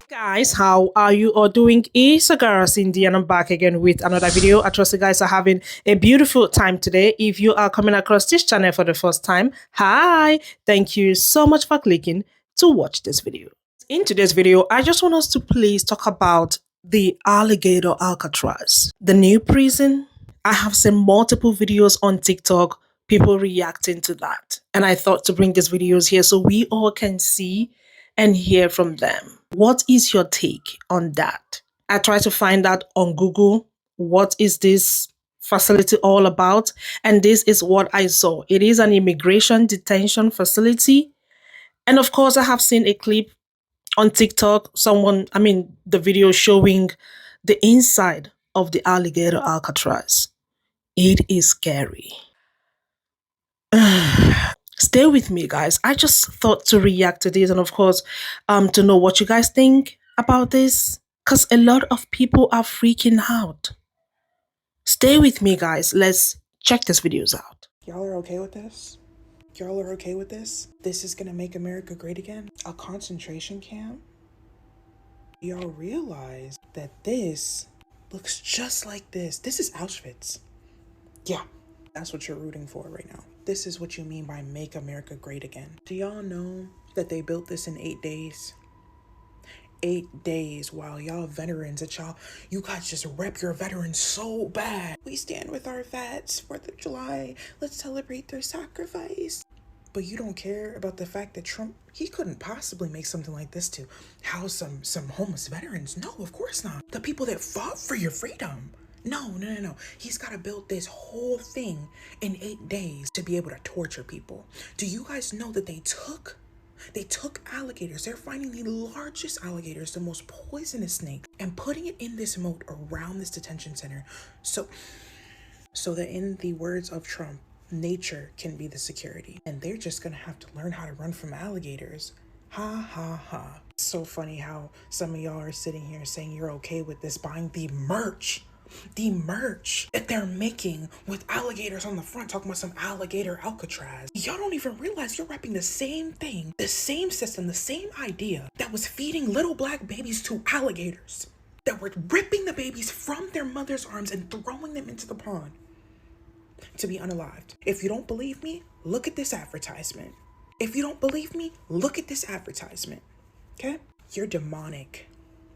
Guys, how are you all doing? It's Agara Cindy and I'm back again with another video. I trust you guys are having a beautiful time today. If you are coming across this channel for the first time, hi, thank you so much for clicking to watch this video. In today's video, I just want us to please talk about the alligator Alcatraz, the new prison. I have seen multiple videos on TikTok, people reacting to that. And I thought to bring these videos here so we all can see and hear from them. What is your take on that? I tried to find out on Google, what is this facility all about? And this is what I saw. It is an immigration detention facility. And of course, I have seen a clip on TikTok, the video showing the inside of the alligator Alcatraz. It is scary. Stay with me, guys. I just thought to react to this and of course to know what you guys think about this, because a lot of people are freaking out. Stay with me, guys. Let's check these videos out. Y'all are okay with this? Y'all are okay with this? This is gonna make America great again? A concentration camp? Y'all realize that this looks just like this. This is Auschwitz. Yeah, that's what you're rooting for right now. This is what you mean by make America great again. Do y'all know that they built this in 8 days? 8 days while y'all veterans you guys just rep your veterans so bad. We stand with our vets, 4th of July. Let's celebrate their sacrifice. But you don't care about the fact that Trump, he couldn't possibly make something like this to house some homeless veterans. No, of course not. The people that fought for your freedom. No. He's got to build this whole thing in 8 days to be able to torture people. Do you guys know that they took alligators? They're finding the largest alligators, the most poisonous snake, and putting it in this moat around this detention center. So that in the words of Trump, nature can be the security. And they're just going to have to learn how to run from alligators. Ha ha ha. It's so funny how some of y'all are sitting here saying you're okay with this, buying the merch that they're making with alligators on the front, talking about some alligator Alcatraz. Y'all don't even realize you're wrapping the same thing, the same system, the same idea that was feeding little black babies to alligators, that were ripping the babies from their mother's arms and throwing them into the pond to be unalived. If you don't believe me, look at this advertisement. If you don't believe me, look at this advertisement. Okay? You're demonic.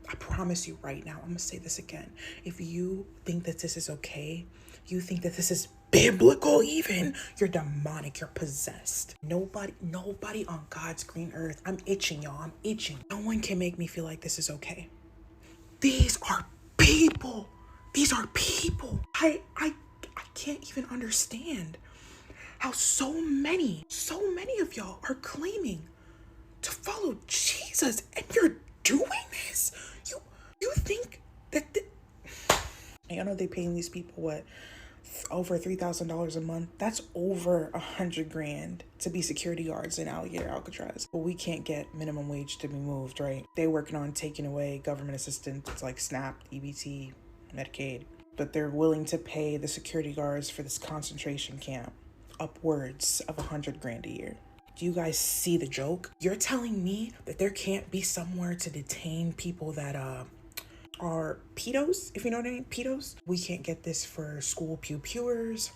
I promise you right now, I'm gonna say this again. If you think that this is okay, you think that this is biblical even, you're demonic, you're possessed. Nobody on God's green earth, I'm itching, y'all, I'm itching. No one can make me feel like this is okay. These are people. These are people. I can't even understand how so many of y'all are claiming to follow Jesus and you're doing this. You think that I know they paying these people what, over $3,000 a month? That's over $100,000 to be security guards in alligator Alcatraz. But we can't get minimum wage to be moved, right? They're working on taking away government assistance like SNAP, EBT, Medicaid. But they're willing to pay the security guards for this concentration camp upwards of $100,000 a year. Do you guys see the joke? You're telling me that there can't be somewhere to detain people that are pedos, if you know what I mean? Pedos. We can't get this for school pewers.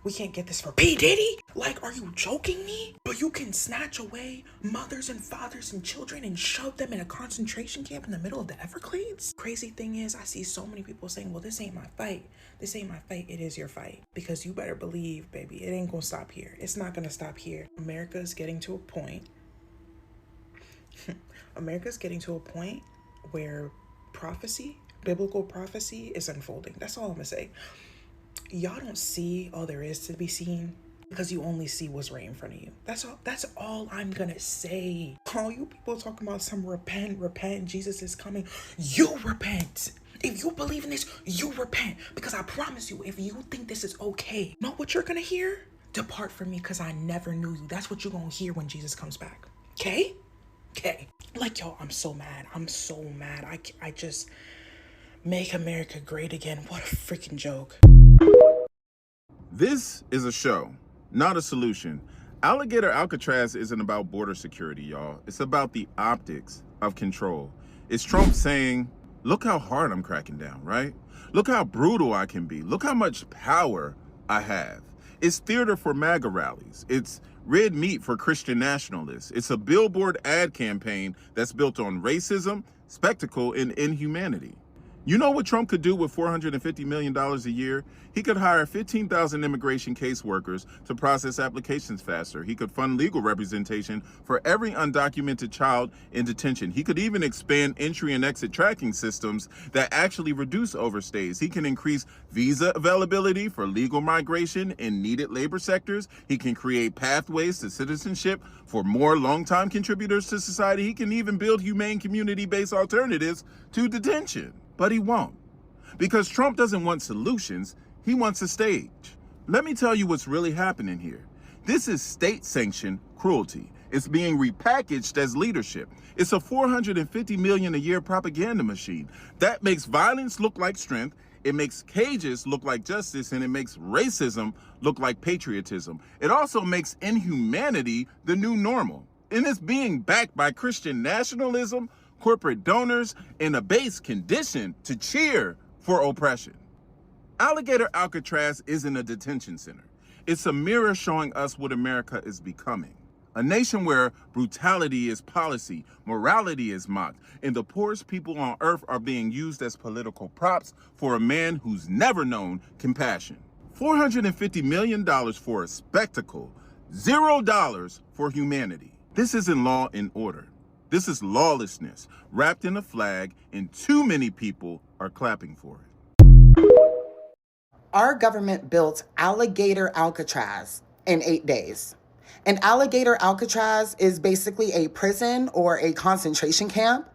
We can't get this for P. Diddy. Like, are you joking me? But you can snatch away mothers and fathers and children and shove them in a concentration camp in the middle of the Everglades? Crazy thing is, I see so many people saying, well, this ain't my fight. This ain't my fight. It is your fight. Because you better believe, baby, it ain't gonna stop here. It's not gonna stop here. America's getting to a point where biblical prophecy is unfolding. That's all I'm gonna say. Y'all don't see all there is to be seen because you only see what's right in front of you. That's all I'm gonna say. All you people talking about some repent, Jesus is coming. You repent. If you believe in this, you repent. Because I promise you, if you think this is okay, know what you're gonna hear? Depart from me because I never knew you. That's what you're gonna hear when Jesus comes back. Okay? Like, y'all, I'm so mad. I just make America great again. What a freaking joke. This is a show, not a solution. Alligator Alcatraz isn't about border security, y'all. It's about the optics of control. It's Trump saying, look how hard I'm cracking down, right? Look how brutal I can be. Look how much power I have. It's theater for MAGA rallies. It's red meat for Christian nationalists. It's a billboard ad campaign that's built on racism, spectacle, and inhumanity. You know what Trump could do with $450 million a year? He could hire 15,000 immigration caseworkers to process applications faster. He could fund legal representation for every undocumented child in detention. He could even expand entry and exit tracking systems that actually reduce overstays. He can increase visa availability for legal migration in needed labor sectors. He can create pathways to citizenship for more longtime contributors to society. He can even build humane community-based alternatives to detention. But he won't. Because Trump doesn't want solutions, he wants a stage. Let me tell you what's really happening here. This is state-sanctioned cruelty. It's being repackaged as leadership. It's a $450 million a year propaganda machine. That makes violence look like strength, it makes cages look like justice, and it makes racism look like patriotism. It also makes inhumanity the new normal. And it's being backed by Christian nationalism, corporate donors, and a base conditioned to cheer for oppression. Alligator Alcatraz isn't a detention center. It's a mirror showing us what America is becoming. A nation where brutality is policy, morality is mocked, and the poorest people on earth are being used as political props for a man who's never known compassion. $450 million for a spectacle, $0 for humanity. This isn't law and order. This is lawlessness wrapped in a flag, and too many people are clapping for it. Our government built Alligator Alcatraz in 8 days. And Alligator Alcatraz is basically a prison or a concentration camp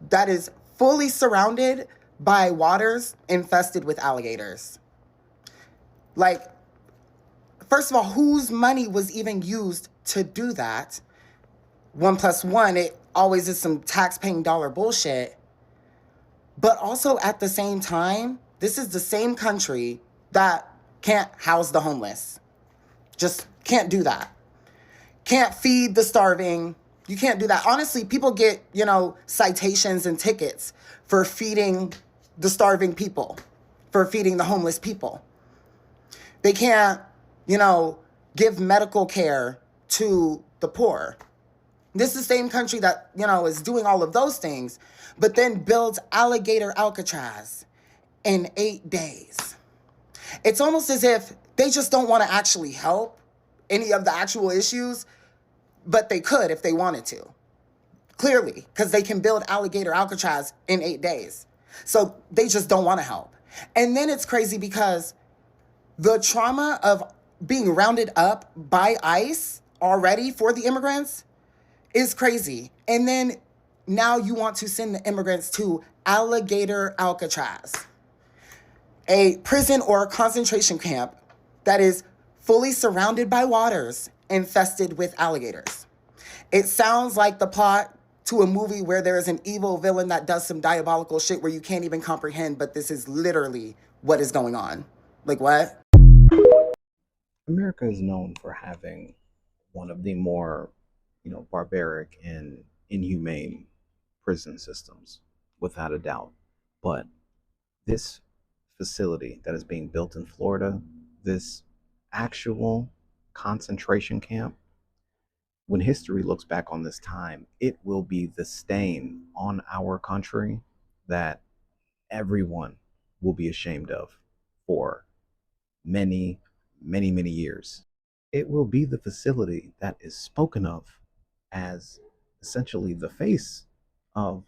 that is fully surrounded by waters infested with alligators. Like, first of all, whose money was even used to do that? 1 + 1, it always is some tax-paying dollar bullshit. But also at the same time, this is the same country that can't house the homeless. Just can't do that. Can't feed the starving. You can't do that. Honestly, people get, citations and tickets for feeding the starving people, for feeding the homeless people. They can't, give medical care to the poor. This is the same country that, is doing all of those things, but then builds Alligator Alcatraz in 8 days. It's almost as if they just don't want to actually help any of the actual issues, but they could if they wanted to. Clearly, because they can build Alligator Alcatraz in 8 days. So they just don't want to help. And then it's crazy because the trauma of being rounded up by ICE already for the immigrants is crazy. And then now you want to send the immigrants to Alligator Alcatraz, a prison or concentration camp that is fully surrounded by waters infested with alligators. It sounds like the plot to a movie where there is an evil villain that does some diabolical shit where you can't even comprehend, but this is literally what is going on. Like, what? America is known for having one of the more, barbaric and inhumane prison systems, without a doubt. But this facility that is being built in Florida, this actual concentration camp, when history looks back on this time, it will be the stain on our country that everyone will be ashamed of for many, many, many years. It will be the facility that is spoken of as essentially the face of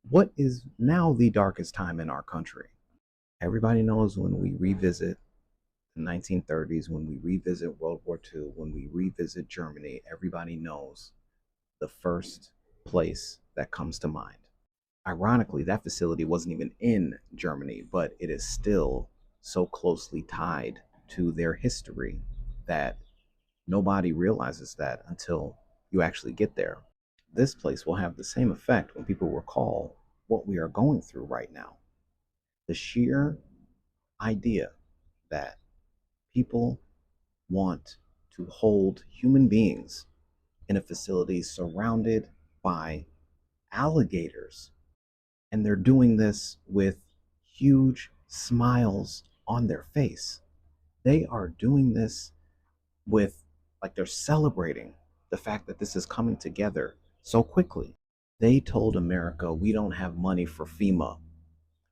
what is now the darkest time in our country. Everybody knows when we revisit the 1930s, when we revisit World War II, when we revisit Germany, everybody knows the first place that comes to mind. Ironically, that facility wasn't even in Germany, but it is still so closely tied to their history that nobody realizes that until you actually get there. This place will have the same effect when people recall what we are going through right now. The sheer idea that people want to hold human beings in a facility surrounded by alligators. And they're doing this with huge smiles on their face. They are doing this with, like, they're celebrating the fact that this is coming together so quickly. They told America, we don't have money for FEMA.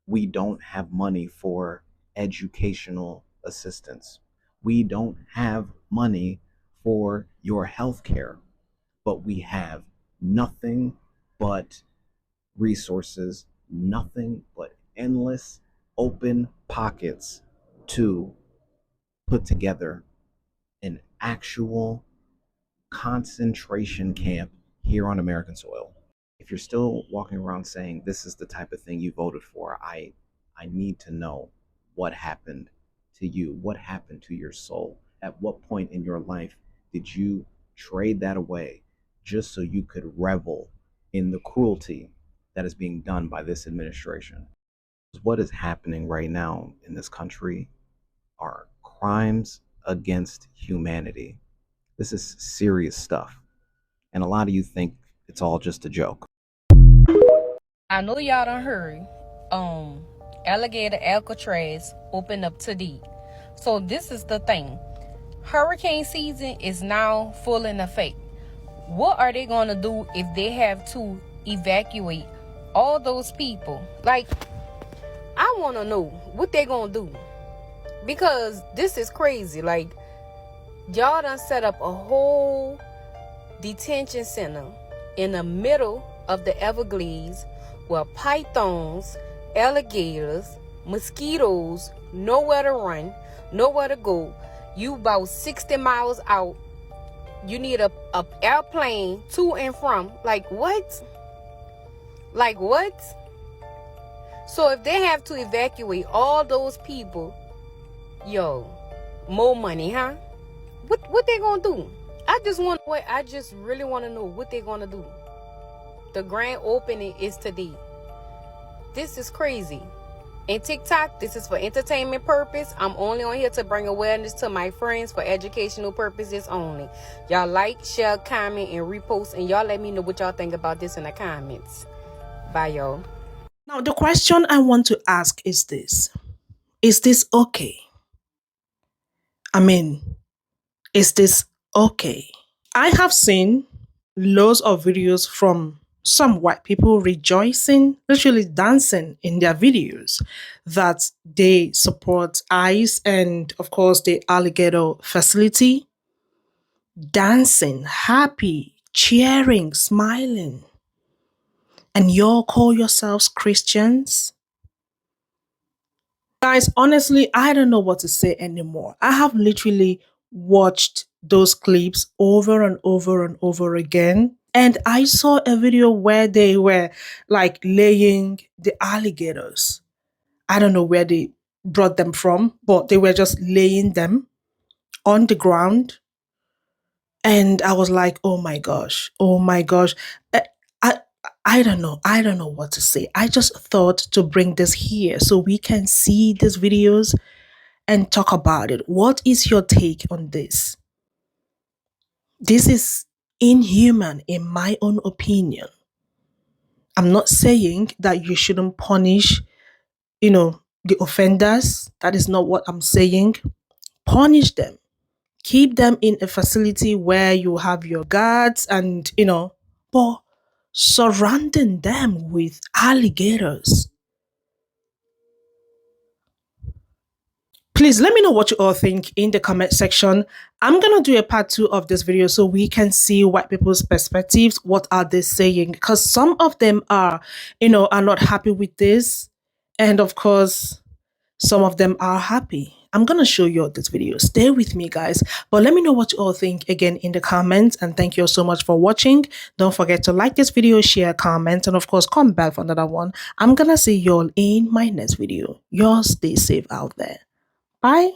We don't have money for educational assistance. We don't have money for your health care, but we have nothing but resources, nothing but endless open pockets to put together an actual concentration camp here on American soil. If you're still walking around saying this is the type of thing you voted for, I need to know what happened to you. What happened to your soul? At what point in your life did you trade that away just so you could revel in the cruelty that is being done by this administration? What is happening right now in this country are crimes against humanity. This is serious stuff. And a lot of you think it's all just a joke. I know y'all done heard alligator Alcatraz open up today. So this is the thing. Hurricane season is now full in effect. What are they gonna do if they have to evacuate all those people? Like, I wanna know what they gonna do. Because this is crazy. Like, y'all done set up a whole detention center in the middle of the Everglades where pythons, alligators, mosquitoes, nowhere to run, nowhere to go. You about 60 miles out. You need a airplane to and from. Like what? Like what? So if they have to evacuate all those people, yo, more money, huh? What they gonna do? I just really want to know what they gonna do. The grand opening is today. This is crazy. And TikTok, this is for entertainment purpose. I'm only on here to bring awareness to my friends for educational purposes only. Y'all like, share, comment, and repost, and y'all let me know what y'all think about this in the comments. Bye, y'all. Now, the question I want to ask is this. Is this okay? I mean, is this okay? I have seen loads of videos from some white people rejoicing, literally dancing in their videos that they support ICE and, of course, the alligator facility. Dancing, happy, cheering, smiling. And y'all call yourselves Christians? Guys, honestly, I don't know what to say anymore. I have literally watched those clips over and over and over again. And I saw a video where they were like laying the alligators. I don't know where they brought them from, but they were just laying them on the ground. And I was like, oh my gosh, oh my gosh. I, I, I don't know. I don't know what to say. I just thought to bring this here so we can see these videos and talk about it. What is your take on this? This is inhuman in my own opinion. I'm not saying that you shouldn't punish, the offenders. That is not what I'm saying. Punish them. Keep them in a facility where you have your guards and, but surrounding them with alligators. Please let me know what you all think in the comment section. I'm going to do a part 2 of this video so we can see white people's perspectives. What are they saying? Because some of them are not happy with this. And of course, some of them are happy. I'm going to show you all this video. Stay with me, guys. But let me know what you all think again in the comments. And thank you all so much for watching. Don't forget to like this video, share, comment, and of course, come back for another one. I'm going to see you all in my next video. Y'all stay safe out there. Bye.